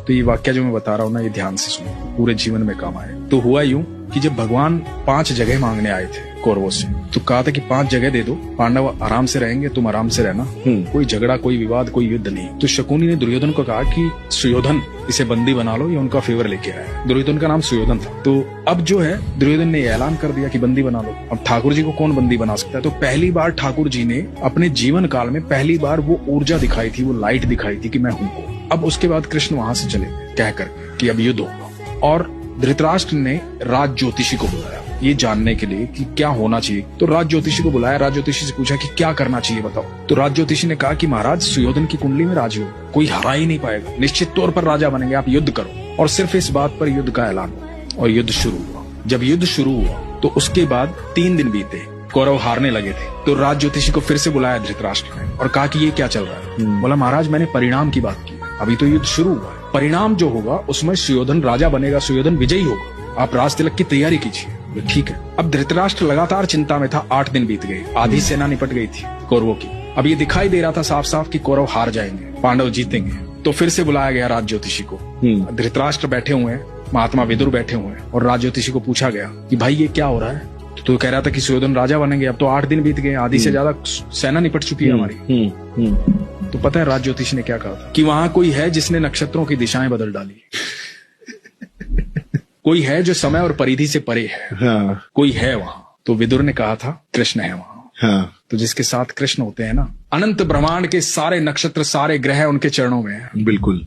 तो ये वाक्य जो मैं बता रहा हूँ ना, ये ध्यान से सुनो, पूरे जीवन में काम आए। तो हुआ यूं कि जब भगवान 5 जगह मांगने आए थे कौरवों से, तो कहा था कि 5 जगह दे दो, पांडव आराम से रहेंगे, तुम आराम से रहना, कोई झगड़ा, कोई विवाद, कोई युद्ध नहीं। तो शकुनी ने दुर्योधन को कहा कि सुयोधन, इसे बंदी बना लो, ये उनका फेवर लेके आया। दुर्योधन का नाम सुयोधन था। तो अब जो है दुर्योधन ने ऐलान कर दिया कि बंदी बना लो। अब ठाकुर जी को कौन बंदी बना सकता है? तो पहली बार ठाकुर जी ने अपने जीवन काल में पहली बार वो ऊर्जा दिखाई थी, वो लाइट दिखाई थी कि मैं हूं। अब उसके बाद कृष्ण वहां से चले कहकर कि अब युद्ध होगा, और धृतराष्ट्र ने राज ज्योतिषी को बुलाया ये जानने के लिए कि क्या होना चाहिए। तो राज ज्योतिषी को बुलाया, राज ज्योतिषी से पूछा कि क्या करना चाहिए बताओ। तो राज ज्योतिषी ने कहा कि महाराज, सुयोधन की कुंडली में राजयोग, कोई हरा ही नहीं पाएगा, निश्चित तौर पर राजा बनेंगे, आप युद्ध करो। और सिर्फ इस बात पर युद्ध का ऐलान हुआ और युद्ध शुरू हुआ। जब युद्ध शुरू हुआ तो उसके बाद 3 दिन बीते, कौरव हारने लगे थे। तो राज ज्योतिषी को फिर से बुलाया धृतराष्ट्र ने और कहा कि ये क्या चल रहा है। बोला महाराज, मैंने परिणाम की बात की, अभी तो युद्ध शुरू हुआ है, परिणाम जो होगा उसमें सुयोधन राजा बनेगा, सुयोधन विजयी होगा, आप राज तिलक की तैयारी कीजिए। ठीक है। अब धृतराष्ट्र लगातार चिंता में था। 8 दिन बीत गए, आधी सेना निपट गई थी कौरवों की। अब ये दिखाई दे रहा था साफ साफ कि कौरव हार जाएंगे, पांडव जीतेंगे। तो फिर से बुलाया गया राज ज्योतिषी को। धृतराष्ट्र बैठे हुए हैं, महात्मा विदुर बैठे हुए हैं, और राज ज्योतिषी को पूछा गया कि भाई ये क्या हो रहा है। तो कह रहा था कि सुयोधन राजा बनेंगे। अब तो 8 दिन बीत गए, आधी से ज्यादा सेना निपट चुकी है हमारी। तो पता है राज ज्योतिषी ने क्या कहा था? कि वहां कोई है जिसने नक्षत्रों की दिशाएं बदल डाली, कोई है जो समय और परिधि से परे है। हाँ। कोई है वहां। तो विदुर ने कहा था कृष्ण है वहां। हाँ। तो जिसके साथ कृष्ण होते हैं ना, अनंत ब्रह्मांड के सारे नक्षत्र, सारे ग्रह उनके चरणों में हैं। बिल्कुल।